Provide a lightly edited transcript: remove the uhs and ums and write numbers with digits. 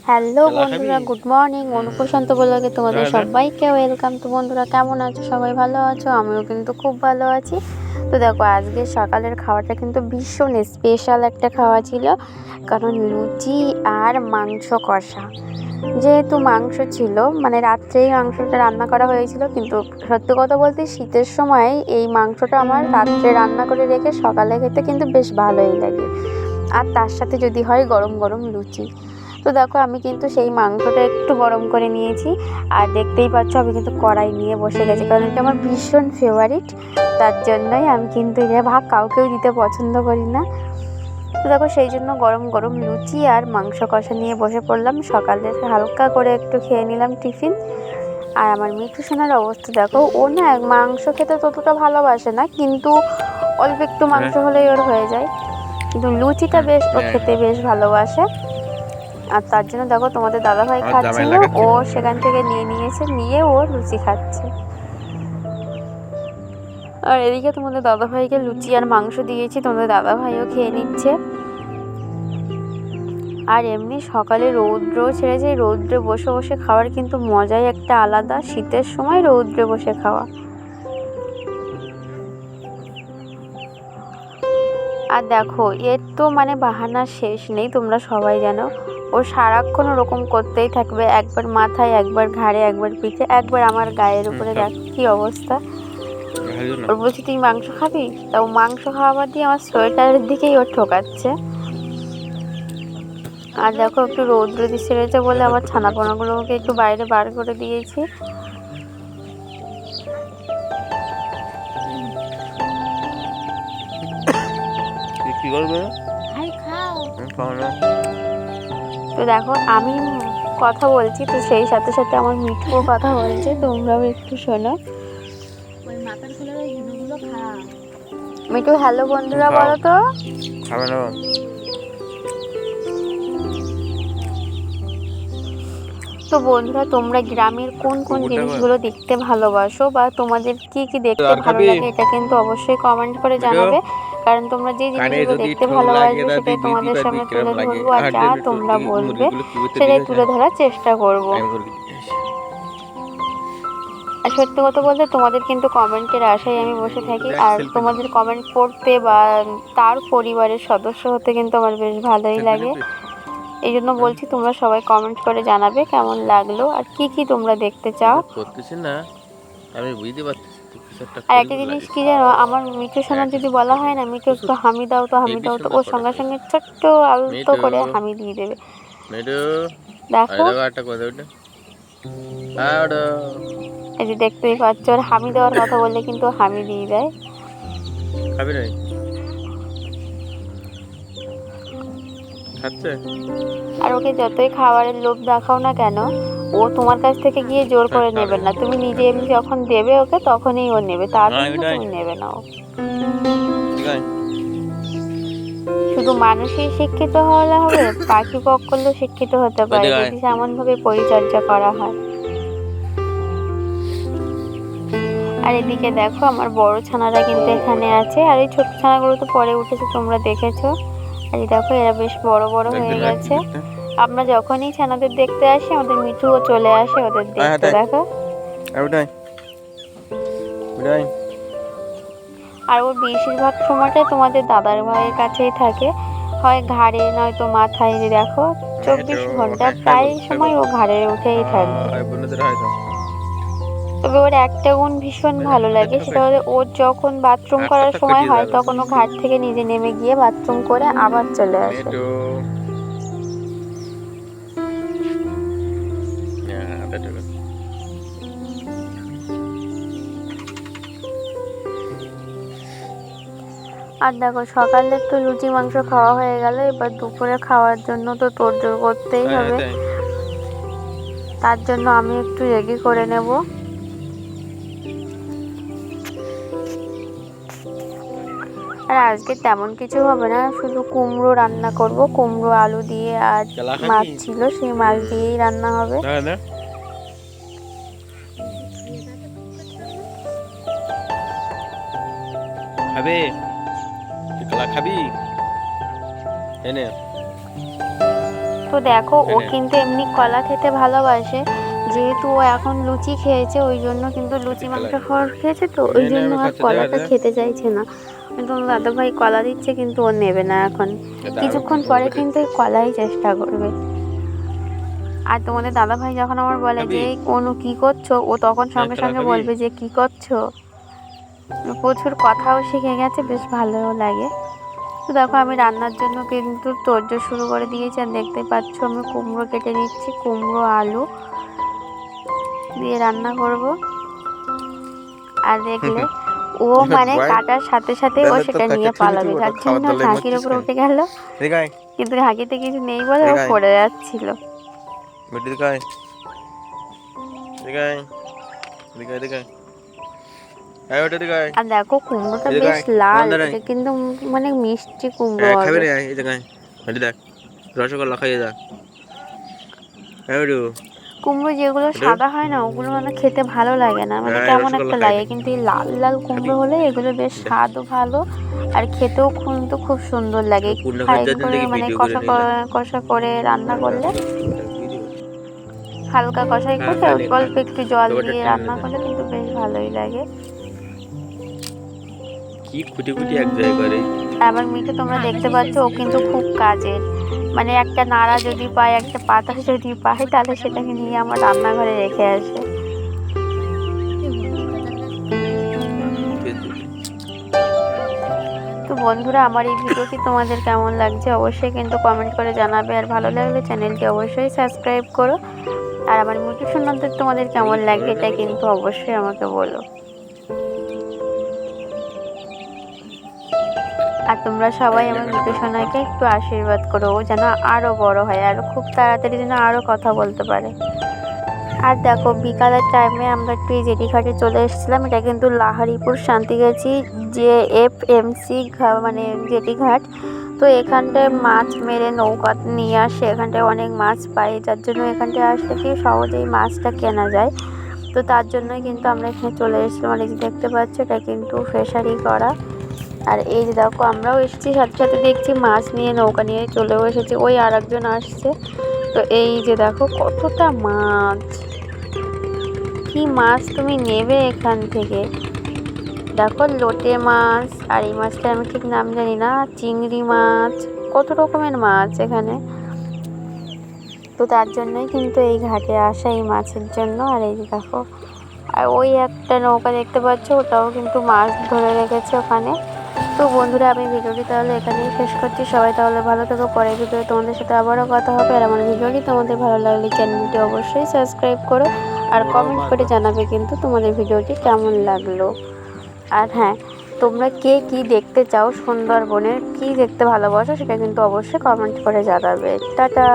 Hello বন্ধুরা, good morning. অনুপ্রশান্ত ব্লগে তোমাদের সবাইকে ওয়েলকাম। তো বন্ধুরা, কেমন আছো? সবাই ভালো আছো? আমিও কিন্তু খুব ভালো আছি। তো দেখো, আজকে সকালের খাওয়াটা কিন্তু ভীষণ স্পেশাল একটা খাওয়া ছিল, কারণ লুচি আর মাংস কষা। যেহেতু মাংস ছিল, মানে রাত্রেই মাংসটা রান্না করা হয়েছিল, কিন্তু সত্যি কথা বলতে শীতের সময় এই মাংসটা আমার রাত্রে রান্না করে রেখে সকালে খেতে কিন্তু বেশ ভালোই লাগে, আর তার সাথে যদি হয় গরম গরম লুচি। তো দেখো, আমি কিন্তু সেই মাংসটা একটু গরম করে নিয়েছি, আর দেখতেই পাচ্ছ আমি কিন্তু কড়াই নিয়ে বসে গেছি, কারণ এটা আমার ভীষণ ফেভারিট। তার জন্যই আমি কিন্তু এটা ভাগ কাউকেও দিতে পছন্দ করি না। তো দেখো, সেই জন্য গরম গরম লুচি আর মাংস কষা নিয়ে বসে পড়লাম। সকালে হালকা করে একটু খেয়ে নিলাম টিফিন। আর আমার মিঠু সোনার অবস্থা দেখো, ও না মাংস খেতে ততটা ভালোবাসে না, কিন্তু অল্প একটু মাংস হলেই ওর হয়ে যায়, কিন্তু লুচিটা বেশ ও খেতে বেশ ভালোবাসে। আর তার জন্য দেখো, তোমাদের দাদাভাই খাচ্ছিল, ও সেখান থেকে নিয়ে ও লুচি খাচ্ছে। আর এদিকে তোমাদের দাদাভাইকে লুচি আর মাংস দিয়েছি, তোমাদের দাদাভাইও খেয়ে নিচ্ছে। আর এমনি সকালে রৌদ্র ছেড়েছে, রৌদ্রে বসে বসে খাওয়ার কিন্তু মজাই একটা আলাদা। শীতের সময় রৌদ্রে বসে খাওয়া। আর দেখো, এর তো মানে বাহানার শেষ নেই, তোমরা সবাই জানো। ও সারাক্ষণ ওরকম করতেই থাকবে, একবার মাথায়, একবার ঘাড়ে, একবার পিঠে, একবার আমার গায়ের উপরে। দেখ কি অবস্থা। ওর বলছি তুই মাংস খাবি, তাও মাংস খাওয়াবার দিয়ে আমার সোয়েটারের দিকেই ওর ঠোকাচ্ছে। আর দেখো, একটু রৌদ্র দিচ্ছে রয়েছে বলে আমার ছানাপোনাগুলোকে একটু বাইরে বার করে দিয়েছি। কি করবে? তো দেখো, আমি কথা বলছি, তো সেই সাথে সাথে আমার মিঠুও কথা বলছে, তোমরাও একটু শোনো। মিঠু, হ্যালো বন্ধুরা বলো তো। খাবে না? তো বন্ধুরা, তোমরা গ্রামের কোন কোন জিনিসগুলো দেখতে ভালোবাসো, বা তোমাদের কি কি দেখতে ভালো লাগে, এটা কিন্তু অবশ্যই কমেন্ট করে জানাবে। কারণ তোমরা যে জিনিসগুলো দেখতে ভালোবাসবে সেটাই তোমাদের সামনে তুলে ধরবো, আর যা তোমরা বলবে সেটাই তুলে ধরার চেষ্টা করব। আর সত্যি কথা বলতে, তোমাদের কিন্তু কমেন্টের আশায় আমি বসে থাকি, আর তোমাদের কমেন্ট পড়তে বা তার পরিবারের সদস্য হতে কিন্তু আমার বেশ ভালোই লাগে। এই জন্য বলছি, তোমরা সবাই কমেন্ট করে জানাবে কেমন লাগলো, আর কি কি তোমরা দেখতে চাও। করতেছি না, আমি বুঝতে পারছি। আর একটা জিনিস কি জানো, আমার মিঠু সোনার যদি বলা হয় না, মিঠু একটু হামি দাও তো, হামি দাও তো, ওর সঙ্গে সঙ্গে ছোট্ট আলতো করে হামি দিয়ে দেবে। দেখো, এই যে দেখতেই পাচ্ছ, ওর হামি দেওয়ার কথা বললে কিন্তু হামি দিয়ে দেয়। আর ওকে যতই খাবারের লোভ দেখাও না কেন, ও তোমার কাছ থেকে গিয়ে জোর করে নেবে না। তুমি নিজে এমনি যখন দেবে ওকে, তখনই ও নেবে, তার জন্য তুমি নেবে না। ও শুধু মানুষই শিক্ষিত হলে হবে, পাখি পক্ষীও শিক্ষিত হতে পারে, যদি এমন ভাবে পরিচর্যা করা হয়। আর এদিকে দেখো, আমার বড় ছানারা কিন্তু এখানে আছে, আর এই ছোট ছানাগুলো তো পরে উঠেছে, তোমরা দেখেছো। আর এই দেখো, এরা বেশ বড় বড় হয়ে গেছে। আমরা যখনই ছানাদের দেখতে আসি, আমাদের মিঠুও চলে আসে ওদের দেখতে। দেখো, আর ওর বেশিরভাগ সময়টাই তোমাদের দাদার ভাইয়ের কাছেই থাকে, হয় ঘাড়ে নয়তো মাথায়। দেখো, 24 ঘন্টা প্রায় সময় ও ঘাড়ে উঠেই থাকবে। তবে ওর একটা গুণ ভীষণ ভালো লাগে, সেটা হলো ওর যখন বাথরুম করার সময় হয়, তখন ও ঘাট থেকে নিজে নেমে গিয়ে বাথরুম করে আবার চলে আসে। আর দেখো, সকালে তো লুচি মাংস খাওয়া হয়ে গেল, এবার দুপুরে খাওয়ার জন্য তো তোড়জোড় করতেই হবে। তার জন্য আমি একটু রেডি করে নেব। আর আজকে তেমন কিছু হবে না, শুধু কুমড়ো রান্না করব, কুমড়ো আলু দিয়ে, আর মাছ ছিল, সেই মাছ দিয়েই রান্না হবে। খাবে? তুই কলা খাবি? এনে তো দেখো ও হ্যাঁ। কিন্তু এমনি কলা খেতে ভালোবাসে, যেহেতু ও এখন লুচি খেয়েছে ওই জন্য কিন্তু লুচি মাংস খাওয়ার খেয়েছে, তো ওই জন্য আর কলাটা খেতে চাইছে না। কিন্তু দাদা ভাই কলা দিচ্ছে কিন্তু ও নেবে না এখন, কিছুক্ষণ পরে কিন্তু এই কলাই চেষ্টা করবে। আর তোমাদের দাদা ভাই যখন আমার বলে যে অনু কি করছো, ও তখন সঙ্গে সঙ্গে বলবে যে কি করছো। প্রচুর কথাও শিখে গেছে, বেশ ভালোও লাগে। তো দেখো আমি রান্নার জন্য কিন্তু তোড়জোড় শুরু করে দিয়েছি, আর দেখতে পাচ্ছ আমি কুমড়ো কেটে নিচ্ছি, কুমড়ো আলু দিয়ে রান্না করব। আর দেখলে ও মানে কাটার সাথে সাথে ও সেটা নিয়ে পালাবে, যার জন্য ঝাঁকির উপরে উঠে গেল, কিন্তু ঝাঁকিতে কিছু নেই বলে ও পড়ে যাচ্ছিল। আর দেখো কুমড়োটা বেশ লাল, এটা কিন্তু মানে মিষ্টি কুমড়ো হবে। রসগোল্লা খাইয়ে যা। কুমড়ো যেগুলো সাদা হয় না ওগুলো মানে খেতে ভালো লাগে না, মানে কেমন একটা লাগে, কিন্তু এই লাল লাল কুমড়ো হলে এগুলো বেশ স্বাদও ভালো আর খেতেও কিন্তু খুব সুন্দর লাগে। ফ্রাই করে মানে কষা করে রান্না করলে, হালকা কষাই করে অল্প একটু জল দিয়ে রান্না করলে কিন্তু বেশ ভালোই লাগে। কি খুঁটি খুঁটি এক জায়গায় করে। আবার মিঠু তোমরা দেখতে পাচ্ছ ও কিন্তু খুব কাজের, মানে একটা নাড়া যদি পায়, একটা পাতা যদি পায়, তাহলে সেটাকে নিয়ে আমার রান্নাঘরে রেখে আসে। তো বন্ধুরা আমার এই ভিডিওটি তোমাদের কেমন লাগছে অবশ্যই কিন্তু কমেন্ট করে জানাবে, আর ভালো লাগলে চ্যানেলটি অবশ্যই সাবস্ক্রাইব করো। আর আমার মিঠু সোনাদের তোমাদের কেমন লাগে এটা কিন্তু অবশ্যই আমাকে বলো। আর তোমরা সবাই আমার মিঠু সোনাকে একটু আশীর্বাদ করো, ও যেন আরও বড় হয়, আর খুব তাড়াতাড়ি যেন আরও কথা বলতে পারে। আর দেখো বিকালের টাইমে আমরা একটু এই জেটিঘাটে চলে এসেছিলাম, এটা কিন্তু লাহারিপুর শান্তিগাছি যে FMC মানে জেটিঘাট। তো এখানটায় মাছ মেরে নৌকা নিয়ে আসে, এখানটায় অনেক মাছ পাই, যার জন্য এখানটায় আসলে কি সহজেই মাছটা কেনা যায়। তো তার জন্যই কিন্তু আমরা এখানে চলে এসেছিলাম। আর এই যে দেখতে পাচ্ছ এটা কিন্তু ফিশারি করা। আর এই যে দেখো আমরাও এসেছি, সাথে সাথে দেখছি মাছ নিয়ে নৌকা নিয়ে চলেও এসেছে, ওই আর একজন আসছে। তো এই যে দেখো কতটা মাছ, কি মাছ তুমি নেবে এখান থেকে। দেখো লোটে মাছ, আর এই মাছটা আমি ঠিক নাম জানি না, চিংড়ি মাছ, কত রকমের মাছ এখানে। তো তার জন্যই কিন্তু এই ঘাটে আসা এই মাছের জন্য। আর এই যে দেখো, আর ওই একটা নৌকা দেখতে পাচ্ছ, ওটাও কিন্তু মাছ ধরে রেখেছে ওখানে। তো বন্ধুরা আমি ভিডিওটি তাহলে এখানেই শেষ করছি, সবাই তাহলে ভালো থেকো, পরের ভিডিওতে তোমাদের সাথে আবারও কথা হবে। আর আমার ভিডিওটি তোমাদের ভালো লাগলে চ্যানেলটি অবশ্যই সাবস্ক্রাইব করো, আর কমেন্ট করে জানাবে কিন্তু তোমাদের ভিডিওটি কেমন লাগলো। আর হ্যাঁ, তোমরা কে কী দেখতে চাও, সুন্দরবনের কী দেখতে ভালোবাসো সেটা কিন্তু অবশ্যই কমেন্ট করে জানাবে। টাটা।